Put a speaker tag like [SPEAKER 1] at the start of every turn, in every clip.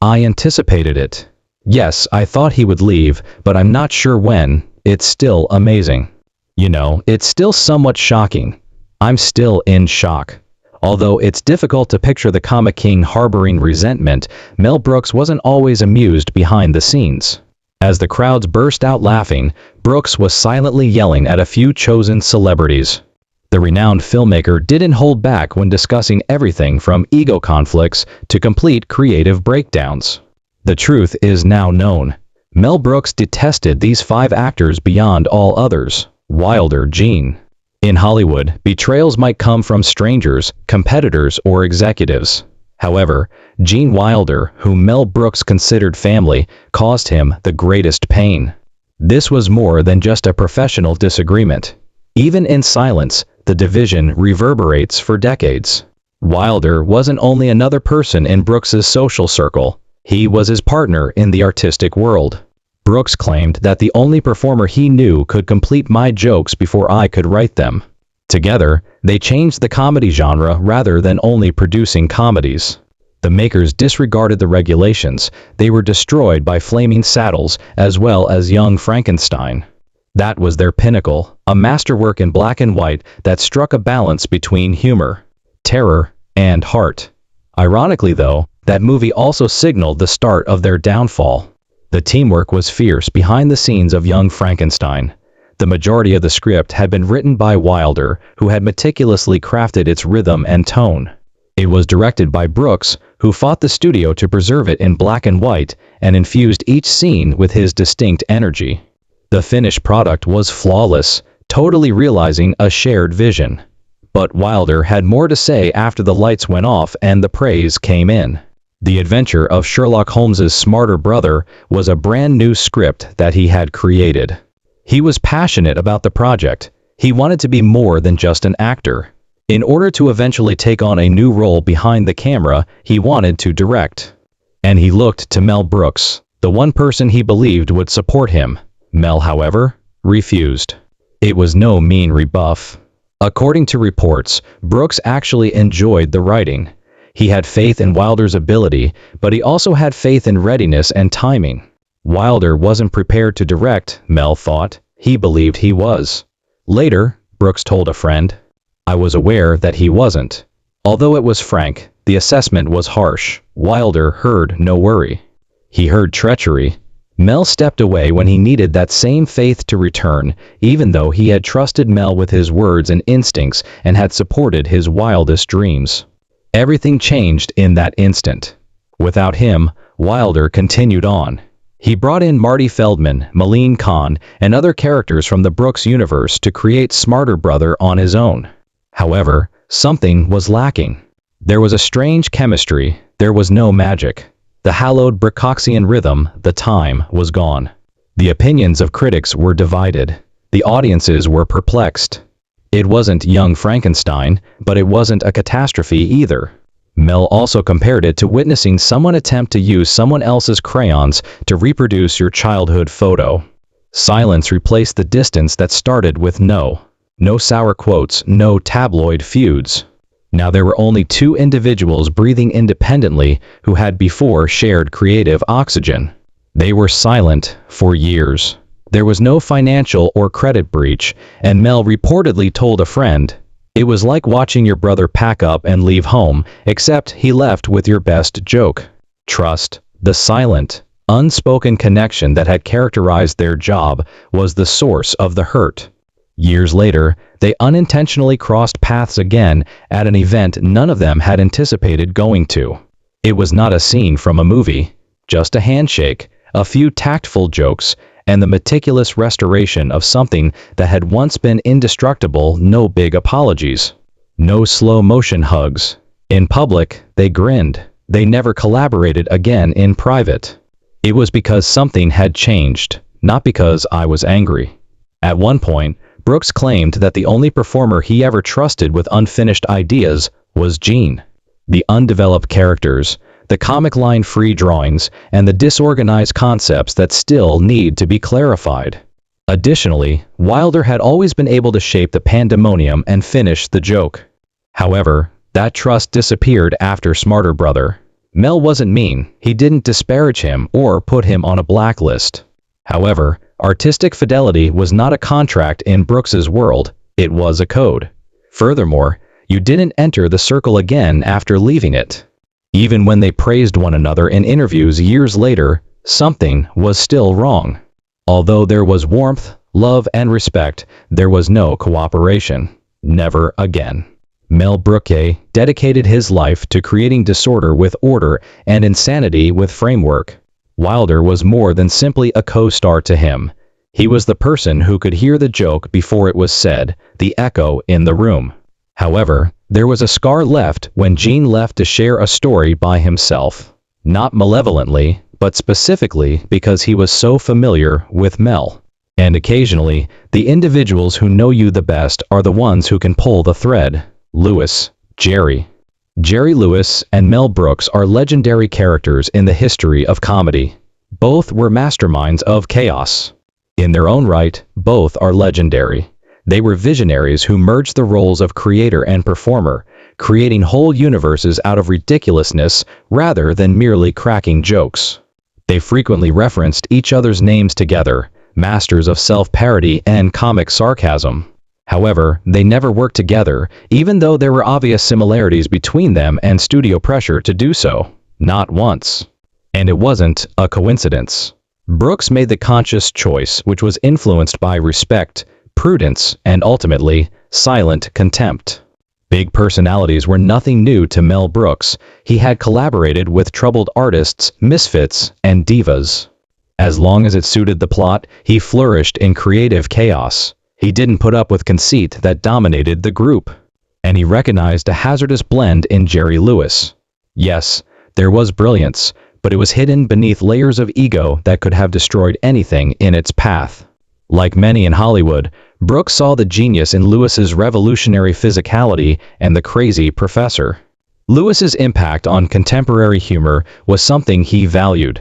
[SPEAKER 1] I anticipated it. Yes, I thought he would leave, but I'm not sure when. It's still amazing. You know, it's still somewhat shocking. I'm still in shock. Although it's difficult to picture the comic king harboring resentment, Mel Brooks wasn't always amused behind the scenes. As the crowds burst out laughing, Brooks was silently yelling at a few chosen celebrities. The renowned filmmaker didn't hold back when discussing everything from ego conflicts to complete creative breakdowns. The truth is now known. Mel Brooks detested these 5 actors beyond all others. Wilder, Gene. In Hollywood, betrayals might come from strangers, competitors, or executives. However, Gene Wilder, whom Mel Brooks considered family, caused him the greatest pain. This was more than just a professional disagreement. Even in silence, the division reverberates for decades. Wilder wasn't only another person in Brooks's social circle, he was his partner in the artistic world. Brooks claimed that the only performer he knew could complete my jokes before I could write them. Together, they changed the comedy genre rather than only producing comedies. The makers disregarded the regulations. They were destroyed by Flaming Saddles as well as Young Frankenstein. That was their pinnacle, a masterwork in black and white that struck a balance between humor, terror, and heart. Ironically though, that movie also signaled the start of their downfall. The teamwork was fierce behind the scenes of Young Frankenstein. The majority of the script had been written by Wilder, who had meticulously crafted its rhythm and tone. It was directed by Brooks, who fought the studio to preserve it in black and white and infused each scene with his distinct energy. The finished product was flawless, totally realizing a shared vision. But Wilder had more to say after the lights went off and the praise came in. The Adventure of Sherlock Holmes's Smarter Brother was a brand new script that he had created. He was passionate about the project. He wanted to be more than just an actor. In order to eventually take on a new role behind the camera, he wanted to direct. And he looked to Mel Brooks, the one person he believed would support him. Mel, however, refused. It was no mean rebuff. According to reports, Brooks actually enjoyed the writing. He had faith in Wilder's ability, but he also had faith in readiness and timing. Wilder wasn't prepared to direct, Mel thought. He believed he was. Later, Brooks told a friend, "I was aware that he wasn't." Although it was frank, the assessment was harsh. Wilder heard no worry. He heard treachery. Mel stepped away when he needed that same faith to return, even though he had trusted Mel with his words and instincts and had supported his wildest dreams. Everything changed in that instant. Without him, Wilder continued on. He brought in Marty Feldman, Malin Khan, and other characters from the Brooks universe to create Smarter Brother on his own. However, something was lacking. There was a strange chemistry. There was no magic. The hallowed Brooksian rhythm, the time, was gone. The opinions of critics were divided. The audiences were perplexed. It wasn't Young Frankenstein, but it wasn't a catastrophe either. Mel also compared it to witnessing someone attempt to use someone else's crayons to reproduce your childhood photo. Silence replaced the distance that started with no sour quotes, no tabloid feuds. Now there were only 2 individuals breathing independently who had before shared creative oxygen. They were silent for years. There was no financial or credit breach, and Mel reportedly told a friend, "It was like watching your brother pack up and leave home, except he left with your best joke." Trust, the silent, unspoken connection that had characterized their job, was the source of the hurt. Years later, they unintentionally crossed paths again at an event none of them had anticipated going to. It was not a scene from a movie, just a handshake, a few tactful jokes, and the meticulous restoration of something that had once been indestructible. No big apologies. No slow-motion hugs. In public, they grinned. They never collaborated again in private. It was because something had changed, not because I was angry. At one point, Brooks claimed that the only performer he ever trusted with unfinished ideas was Gene. The undeveloped characters, the comic line-free drawings, and the disorganized concepts that still need to be clarified. Additionally, Wilder had always been able to shape the pandemonium and finish the joke. However, that trust disappeared after Smarter Brother. Mel wasn't mean, he didn't disparage him or put him on a blacklist. However, artistic fidelity was not a contract in Brooks's world, it was a code. Furthermore, you didn't enter the circle again after leaving it. Even when they praised one another in interviews years later, something was still wrong. Although there was warmth, love, and respect, there was no cooperation. Never again. Mel Brooks dedicated his life to creating disorder with order and insanity with framework. Wilder was more than simply a co-star to him. He was the person who could hear the joke before it was said, the echo in the room. However, there was a scar left when Gene left to share a story by himself. Not malevolently, but specifically because he was so familiar with Mel. And occasionally, the individuals who know you the best are the ones who can pull the thread. Jerry Lewis and Mel Brooks are legendary characters in the history of comedy. Both were masterminds of chaos. In their own right, both are legendary. They were visionaries who merged the roles of creator and performer, creating whole universes out of ridiculousness rather than merely cracking jokes. They frequently referenced each other's names together, masters of self-parody and comic sarcasm. However, they never worked together, even though there were obvious similarities between them and studio pressure to do so. Not once. And it wasn't a coincidence. Brooks made the conscious choice, which was influenced by respect, prudence, and ultimately, silent contempt. Big personalities were nothing new to Mel Brooks. He had collaborated with troubled artists, misfits, and divas. As long as it suited the plot, he flourished in creative chaos. He didn't put up with conceit that dominated the group. And he recognized a hazardous blend in Jerry Lewis. Yes, there was brilliance, but it was hidden beneath layers of ego that could have destroyed anything in its path. Like many in Hollywood, Brooks saw the genius in Lewis's revolutionary physicality and the crazy professor. Lewis's impact on contemporary humor was something he valued.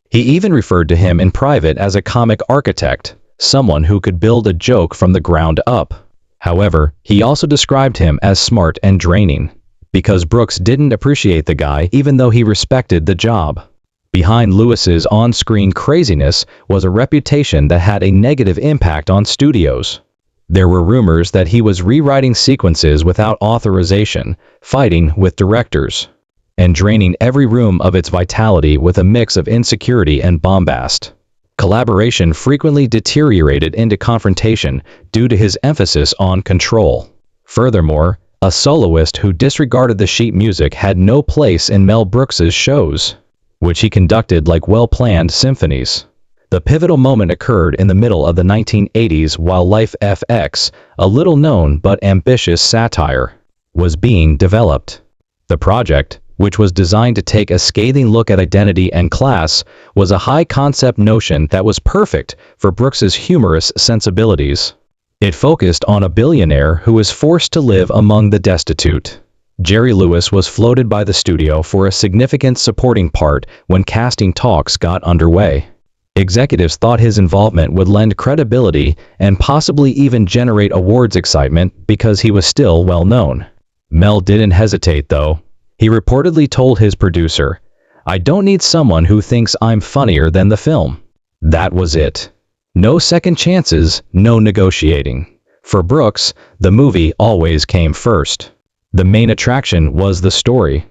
[SPEAKER 1] He even referred to him in private as a comic architect, someone who could build a joke from the ground up. However, he also described him as smart and draining, because Brooks didn't appreciate the guy even though he respected the job. Behind Lewis's on-screen craziness was a reputation that had a negative impact on studios. There were rumors that he was rewriting sequences without authorization, fighting with directors, and draining every room of its vitality with a mix of insecurity and bombast. Collaboration frequently deteriorated into confrontation due to his emphasis on control. Furthermore, a soloist who disregarded the sheet music had no place in Mel Brooks's shows, which he conducted like well-planned symphonies. The pivotal moment occurred in the middle of the 1980s while Life FX, a little-known but ambitious satire, was being developed. The project, which was designed to take a scathing look at identity and class, was a high-concept notion that was perfect for Brooks's humorous sensibilities. It focused on a billionaire who was forced to live among the destitute. Jerry Lewis was floated by the studio for a significant supporting part when casting talks got underway. Executives thought his involvement would lend credibility and possibly even generate awards excitement because he was still well known. Mel didn't hesitate though. He reportedly told his producer, "I don't need someone who thinks I'm funnier than the film." That was it. No second chances, no negotiating. For Brooks, the movie always came first. The main attraction was the story.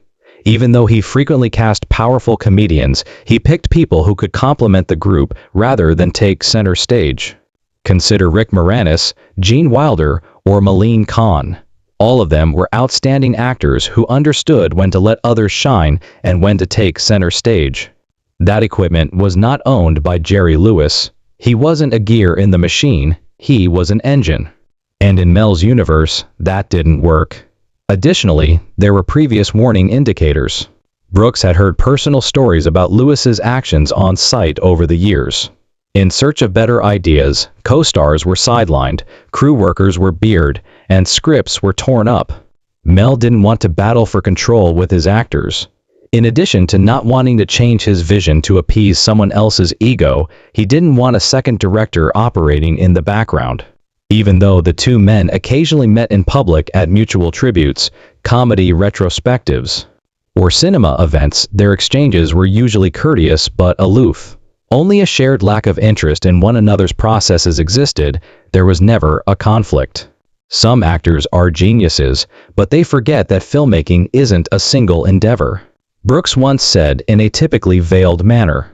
[SPEAKER 1] Even though he frequently cast powerful comedians, he picked people who could complement the group rather than take center stage. Consider Rick Moranis, Gene Wilder, or Maleen Khan. All of them were outstanding actors who understood when to let others shine and when to take center stage. That equipment was not owned by Jerry Lewis. He wasn't a gear in the machine, he was an engine. And in Mel's universe, that didn't work. Additionally, there were previous warning indicators. Brooks had heard personal stories about Lewis's actions on site over the years. In search of better ideas, co-stars were sidelined, crew workers were bearded, and scripts were torn up. Mel didn't want to battle for control with his actors. In addition to not wanting to change his vision to appease someone else's ego, he didn't want a second director operating in the background. Even though the two men occasionally met in public at mutual tributes, comedy retrospectives, For cinema events, their exchanges were usually courteous but aloof. Only a shared lack of interest in one another's processes existed. There was never a conflict. Some actors are geniuses, but they forget that filmmaking isn't a single endeavor. Brooks once said in a typically veiled manner,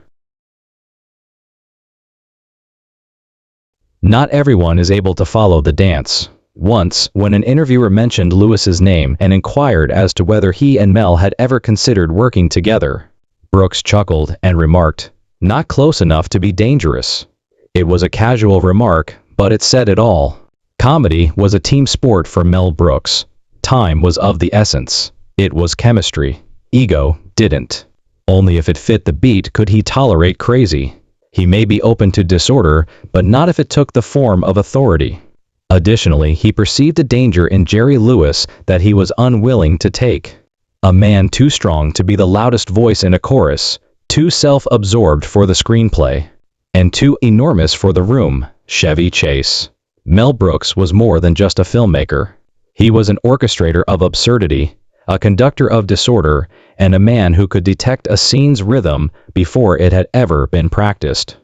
[SPEAKER 1] "Not everyone is able to follow the dance." Once, when an interviewer mentioned Lewis's name and inquired as to whether he and Mel had ever considered working together, Brooks chuckled and remarked, "Not close enough to be dangerous." It was a casual remark, but it said it all. Comedy was a team sport for Mel Brooks. Time was of the essence. It was chemistry. Ego didn't. Only if it fit the beat could he tolerate crazy. He may be open to disorder, but not if it took the form of authority. Additionally, he perceived a danger in Jerry Lewis that he was unwilling to take. A man too strong to be the loudest voice in a chorus, too self-absorbed for the screenplay, and too enormous for the room. Chevy Chase. Mel Brooks was more than just a filmmaker. He was an orchestrator of absurdity, a conductor of disorder, and a man who could detect a scene's rhythm before it had ever been practiced.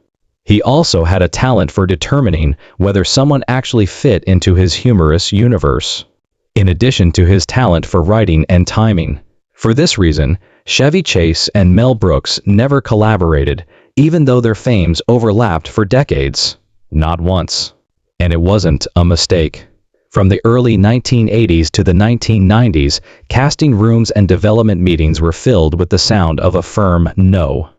[SPEAKER 1] He also had a talent for determining whether someone actually fit into his humorous universe, in addition to his talent for writing and timing. For this reason, Chevy Chase and Mel Brooks never collaborated, even though their fames overlapped for decades. Not once. And it wasn't a mistake. From the early 1980s to the 1990s, casting rooms and development meetings were filled with the sound of a firm no.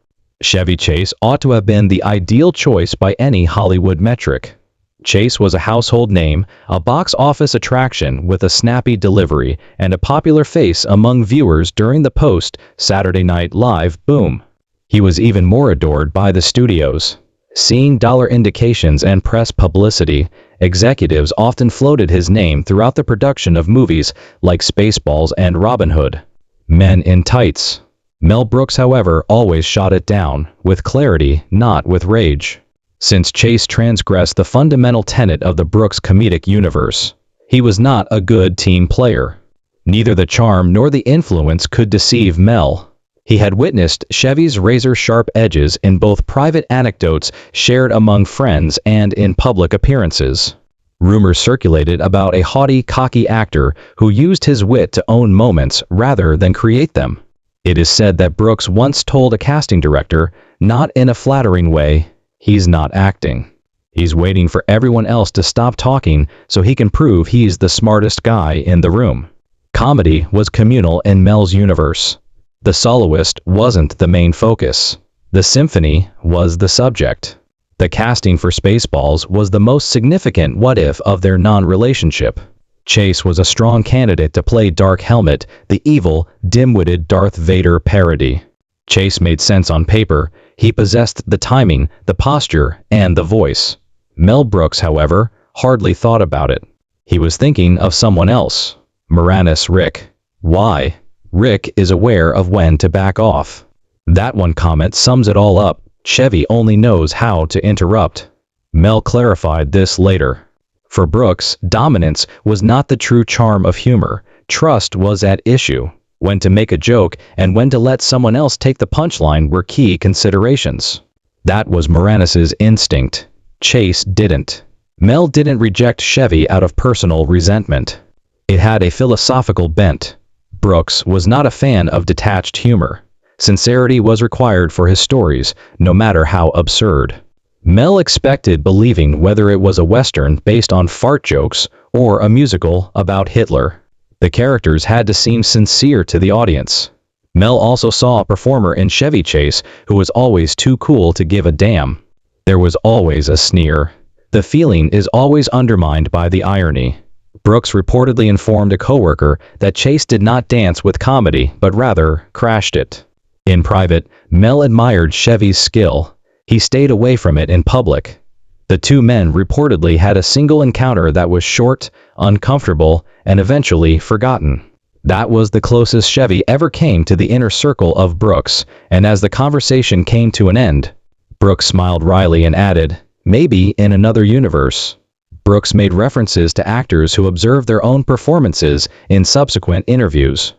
[SPEAKER 1] Chevy Chase ought to have been the ideal choice by any Hollywood metric. Chase was a household name, a box office attraction with a snappy delivery, and a popular face among viewers during the post-Saturday Night Live boom. He was even more adored by the studios. Seeing dollar indications and press publicity, executives often floated his name throughout the production of movies like Spaceballs and Robin Hood. Men in Tights. Mel Brooks, however, always shot it down, with clarity, not with rage. Since Chase transgressed the fundamental tenet of the Brooks comedic universe, he was not a good team player. Neither the charm nor the influence could deceive Mel. He had witnessed Chevy's razor-sharp edges in both private anecdotes shared among friends and in public appearances. Rumors circulated about a haughty, cocky actor who used his wit to own moments rather than create them. It is said that Brooks once told a casting director, not in a flattering way, "He's not acting. He's waiting for everyone else to stop talking so he can prove he's the smartest guy in the room." Comedy was communal in Mel's universe. The soloist wasn't the main focus. The symphony was the subject. The casting for Spaceballs was the most significant what-if of their non-relationship. Chase was a strong candidate to play Dark Helmet, the evil, dim-witted Darth Vader parody. Chase made sense on paper. He possessed the timing, the posture, and the voice. Mel Brooks, however, hardly thought about it. He was thinking of someone else. Moranis Rick. Why? Rick is aware of when to back off. That one comment sums it all up. Chevy only knows how to interrupt. Mel clarified this later. For Brooks, dominance was not the true charm of humor. Trust was at issue. When to make a joke and when to let someone else take the punchline were key considerations. That was Moranis's instinct. Chase didn't. Mel didn't reject Chevy out of personal resentment. It had a philosophical bent. Brooks was not a fan of detached humor. Sincerity was required for his stories, no matter how absurd. Mel expected believing whether it was a Western based on fart jokes or a musical about Hitler. The characters had to seem sincere to the audience. Mel also saw a performer in Chevy Chase who was always too cool to give a damn. There was always a sneer. The feeling is always undermined by the irony. Brooks reportedly informed a coworker that Chase did not dance with comedy but rather crashed it. In private, Mel admired Chevy's skill. He stayed away from it in public. The two men reportedly had a single encounter that was short, uncomfortable, and eventually forgotten. That was the closest Chevy ever came to the inner circle of Brooks, and as the conversation came to an end, Brooks smiled wryly and added, "Maybe in another universe." Brooks made references to actors who observed their own performances in subsequent interviews.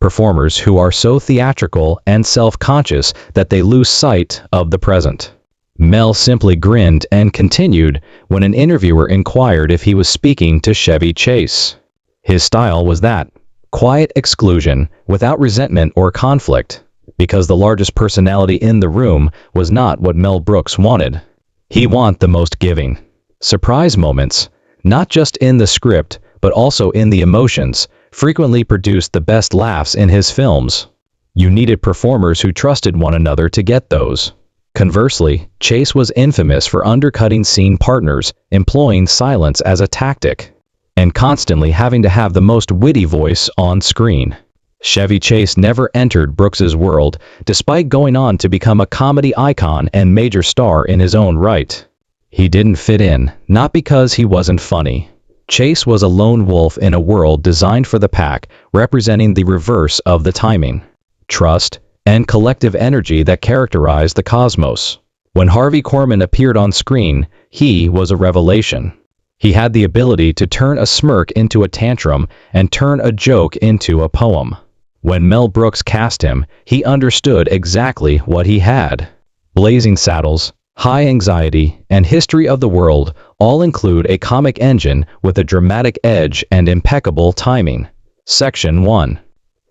[SPEAKER 1] performers who are so theatrical and self-conscious that they lose sight of the present. Mel simply grinned and continued when an interviewer inquired if he was speaking to Chevy Chase. His style was that quiet exclusion without resentment or conflict, because the largest personality in the room was not what Mel Brooks wanted. He wanted the most giving. Surprise moments, not just in the script, but also in the emotions, frequently produced the best laughs in his films. You needed performers who trusted one another to get those. Conversely, Chase was infamous for undercutting scene partners, employing silence as a tactic, and constantly having to have the most witty voice on screen. Chevy Chase never entered Brooks's world, despite going on to become a comedy icon and major star in his own right. He didn't fit in, not because he wasn't funny. Chase was a lone wolf in a world designed for the pack, representing the reverse of the timing, trust, and collective energy that characterized the cosmos. When Harvey Korman appeared on screen, he was a revelation. He had the ability to turn a smirk into a tantrum and turn a joke into a poem. When Mel Brooks cast him, he understood exactly what he had. Blazing Saddles, High Anxiety, and History of the World all include a comic engine with a dramatic edge and impeccable timing. Section 1.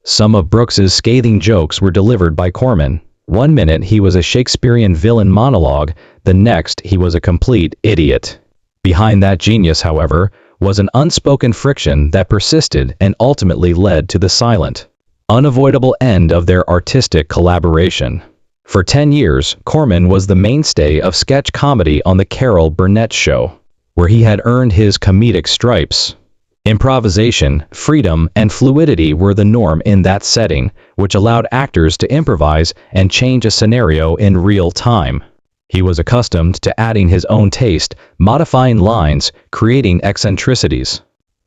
[SPEAKER 1] Some of Brooks's scathing jokes were delivered by Korman. One minute he was a Shakespearean villain monologue, the next he was a complete idiot. Behind that genius, however, was an unspoken friction that persisted and ultimately led to the silent, unavoidable end of their artistic collaboration. For 10 years, Korman was the mainstay of sketch comedy on The Carol Burnett Show, where he had earned his comedic stripes. Improvisation, freedom, and fluidity were the norm in that setting, which allowed actors to improvise and change a scenario in real time. He was accustomed to adding his own taste, modifying lines, creating eccentricities,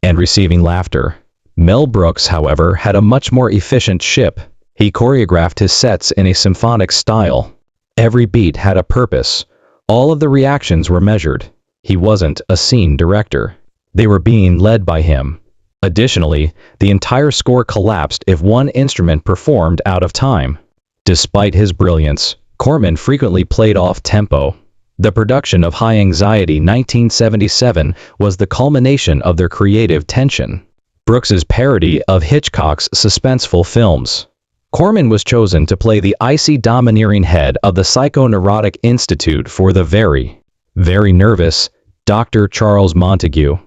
[SPEAKER 1] and receiving laughter. Mel Brooks, however, had a much more efficient ship. He choreographed his sets in a symphonic style. Every beat had a purpose. All of the reactions were measured. He wasn't a scene director. They were being led by him. Additionally, the entire score collapsed if one instrument performed out of time. Despite his brilliance, Korman frequently played off tempo. The production of High Anxiety 1977 was the culmination of their creative tension. Brooks's parody of Hitchcock's suspenseful films. Korman was chosen to play the icy domineering head of the Psychoneurotic Institute for the very nervous Dr. Charles Montague.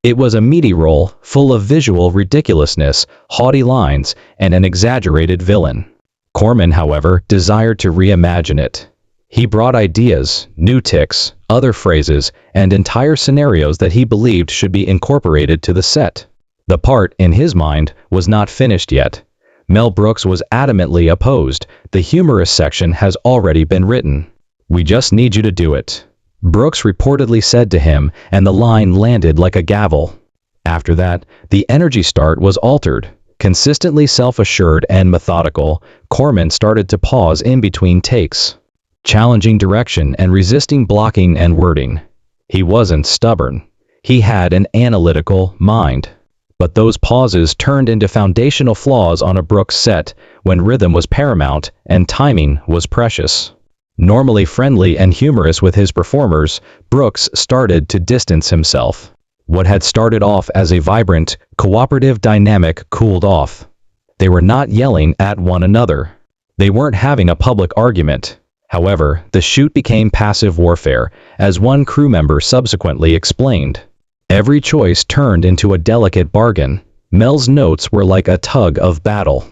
[SPEAKER 1] It was a meaty role, full of visual ridiculousness, haughty lines, and an exaggerated villain. Korman, however, desired to reimagine it. He brought ideas, new tics, other phrases, and entire scenarios that he believed should be incorporated to the set. The part, in his mind, was not finished yet. Mel Brooks was adamantly opposed. The humorous section has already been written. "We just need you to do it," Brooks reportedly said to him, and the line landed like a gavel. After that, the energy start was altered. Consistently self-assured and methodical, Korman started to pause in between takes, challenging direction and resisting blocking and wording. He wasn't stubborn. He had an analytical mind. But those pauses turned into foundational flaws on a Brooks set when rhythm was paramount and timing was precious. Normally friendly and humorous with his performers, Brooks started to distance himself. What had started off as a vibrant, cooperative dynamic cooled off. They were not yelling at one another. They weren't having a public argument. However, the shoot became passive warfare, as one crew member subsequently explained. Every choice turned into a delicate bargain. Mel's notes were like a tug of battle.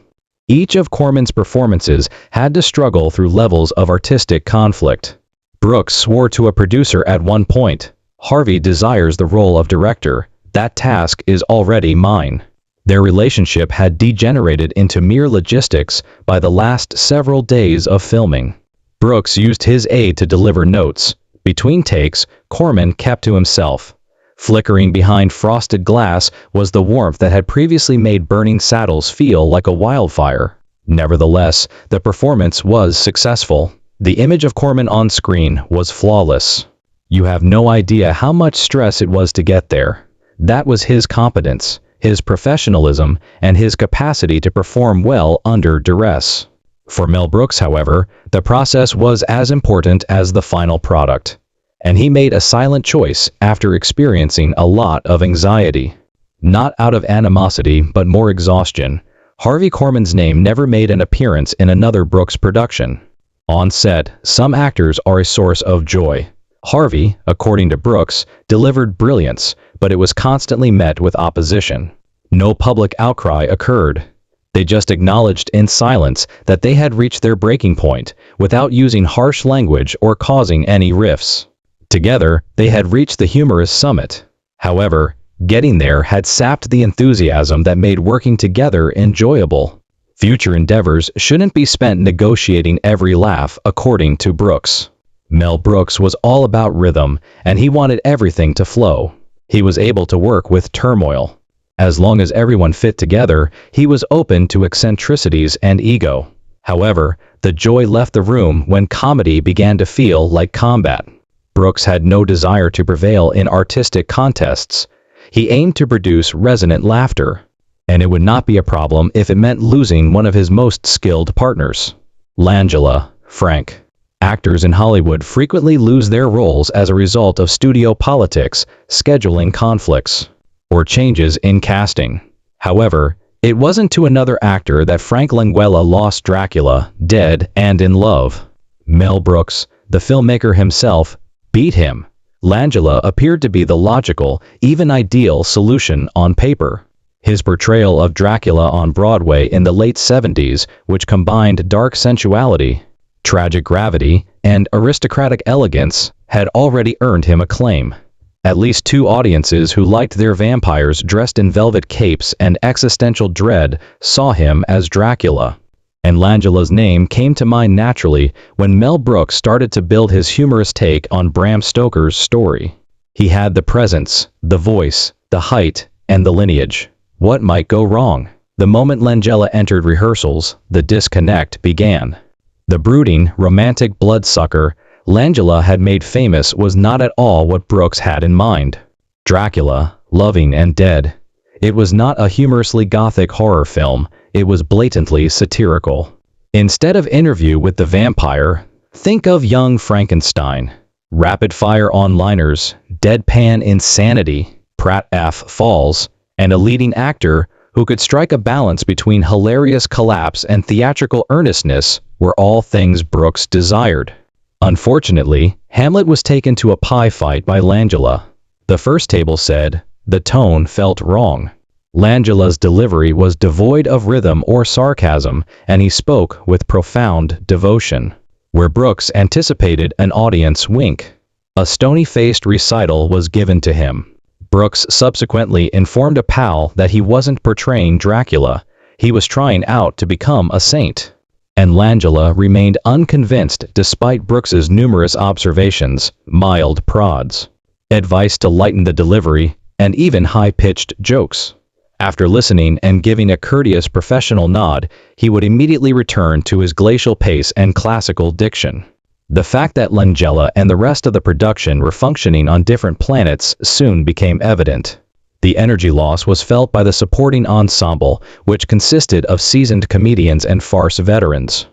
[SPEAKER 1] Each of Korman's performances had to struggle through levels of artistic conflict. Brooks swore to a producer at one point, "Harvey desires the role of director. That task is already mine." Their relationship had degenerated into mere logistics by the last several days of filming. Brooks used his aide to deliver notes. Between takes, Korman kept to himself. Flickering behind frosted glass was the warmth that had previously made Burning Saddles feel like a wildfire. Nevertheless, the performance was successful. The image of Korman on screen was flawless. You have no idea how much stress it was to get there. That was his competence. his professionalism, and his capacity to perform well under duress. For Mel Brooks, however, the process was as important as the final product, and he made a silent choice after experiencing a lot of anxiety. Not out of animosity, but more exhaustion, Harvey Korman's name never made an appearance in another Brooks production. On set, some actors are a source of joy. Harvey, according to Brooks, delivered brilliance, but it was constantly met with opposition. No public outcry occurred. They just acknowledged in silence that they had reached their breaking point, without using harsh language or causing any rifts. Together, they had reached the humorous summit. However, getting there had sapped the enthusiasm that made working together enjoyable. Future endeavors shouldn't be spent negotiating every laugh, according to Brooks. Mel Brooks was all about rhythm, and he wanted everything to flow. He was able to work with turmoil. As long as everyone fit together, he was open to eccentricities and ego. However, the joy left the room when comedy began to feel like combat. Brooks had no desire to prevail in artistic contests. He aimed to produce resonant laughter, and it would not be a problem if it meant losing one of his most skilled partners. Langella, Frank. Actors in Hollywood frequently lose their roles as a result of studio politics, scheduling conflicts, or changes in casting. However, it wasn't to another actor that Frank Langella lost Dracula, Dead and in Love. Mel Brooks, the filmmaker himself, beat him. Langella appeared to be the logical, even ideal solution on paper. His portrayal of Dracula on Broadway in the late 70s, which combined dark sensuality, tragic gravity, and aristocratic elegance, had already earned him acclaim. At least two audiences who liked their vampires dressed in velvet capes and existential dread saw him as Dracula. And Langella's name came to mind naturally when Mel Brooks started to build his humorous take on Bram Stoker's story. He had the presence, the voice, the height, and the lineage. What might go wrong? The moment Langella entered rehearsals, the disconnect began. The brooding, romantic bloodsucker Langella had made famous was not at all what Brooks had in mind. Dracula, loving and dead. It was not a humorously gothic horror film, it was blatantly satirical. Instead of Interview with the Vampire, think of Young Frankenstein. Rapid-fire on-liners, deadpan insanity, Pratt F. Falls, and a leading actor who could strike a balance between hilarious collapse and theatrical earnestness were all things Brooks desired. Unfortunately, Hamlet was taken to a pie fight by Langella. The first table said, the tone felt wrong. Langella's delivery was devoid of rhythm or sarcasm, and he spoke with profound devotion. Where Brooks anticipated an audience wink, a stony-faced recital was given to him. Brooks subsequently informed a pal that he wasn't portraying Dracula, he was trying out to become a saint. And Langella remained unconvinced despite Brooks's numerous observations, mild prods, advice to lighten the delivery, and even high-pitched jokes. After listening and giving a courteous professional nod, he would immediately return to his glacial pace and classical diction. The fact that Langella and the rest of the production were functioning on different planets soon became evident. The energy loss was felt by the supporting ensemble, which consisted of seasoned comedians and farce veterans.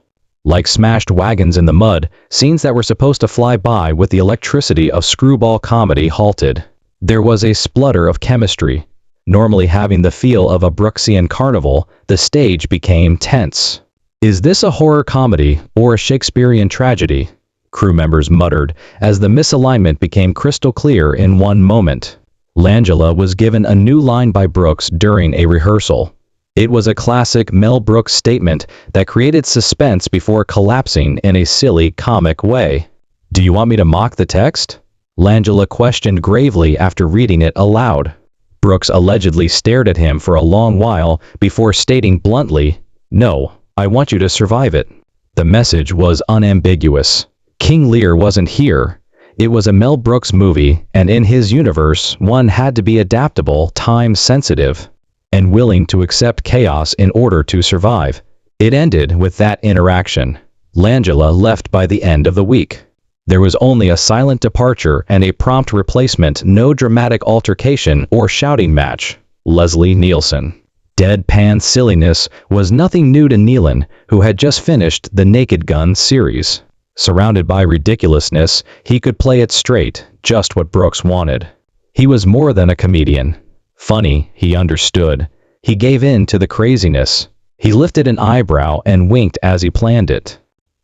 [SPEAKER 1] Like smashed wagons in the mud, scenes that were supposed to fly by with the electricity of screwball comedy halted. There was a splutter of chemistry. Normally having the feel of a Brooksian carnival, the stage became tense. Is this a horror comedy or a Shakespearean tragedy? Crew members muttered as the misalignment became crystal clear in one moment. Langella was given a new line by Brooks during a rehearsal. It was a classic Mel Brooks statement that created suspense before collapsing in a silly, comic way. "Do you want me to mock the text?" Langella questioned gravely after reading it aloud. Brooks allegedly stared at him for a long while before stating bluntly, "No, I want you to survive it." The message was unambiguous. King Lear wasn't here. It was a Mel Brooks movie, and in his universe, one had to be adaptable, time-sensitive, and willing to accept chaos in order to survive. It ended with that interaction. Langella left by the end of the week. There was only a silent departure and a prompt replacement, no dramatic altercation or shouting match. Leslie Nielsen. Deadpan silliness was nothing new to Nealon, who had just finished the Naked Gun series. Surrounded by ridiculousness, he could play it straight, just what Brooks wanted. He was more than a comedian. Funny, he understood. He gave in to the craziness. He lifted an eyebrow and winked as he planned it.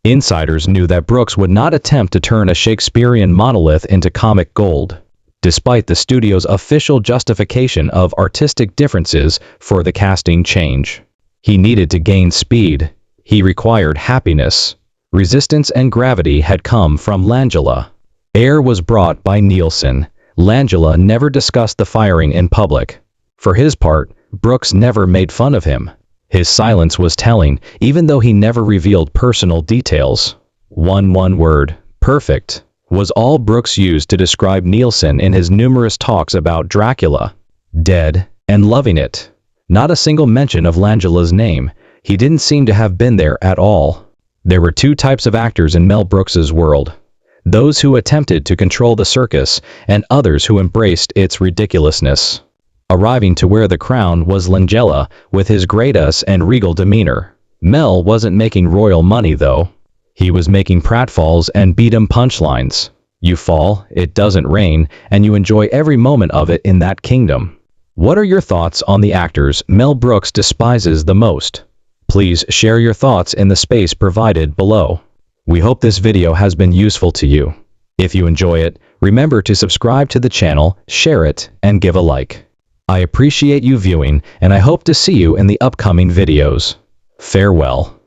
[SPEAKER 1] Insiders knew that Brooks would not attempt to turn a Shakespearean monolith into comic gold, despite the studio's official justification of artistic differences for the casting change. He needed to gain speed. He required happiness. Resistance and gravity had come from Langella. Air was brought by Nielsen. Langella never discussed the firing in public. For his part, Brooks never made fun of him. His silence was telling, even though he never revealed personal details. One word, perfect, was all Brooks used to describe Nielsen in his numerous talks about Dracula. Dead, and loving it. Not a single mention of Langella's name. He didn't seem to have been there at all. There were two types of actors in Mel Brooks's world. Those who attempted to control the circus, and others who embraced its ridiculousness. Arriving to wear the crown was Langella, with his gracious and regal demeanor. Mel wasn't making royal money though. He was making pratfalls and beat-em punchlines. You fall, it doesn't rain, and you enjoy every moment of it in that kingdom. What are your thoughts on the actors Mel Brooks despises the most? Please share your thoughts in the space provided below. We hope this video has been useful to you. If you enjoy it, remember to subscribe to the channel, share it, and give a like. I appreciate you viewing, and I hope to see you in the upcoming videos. Farewell.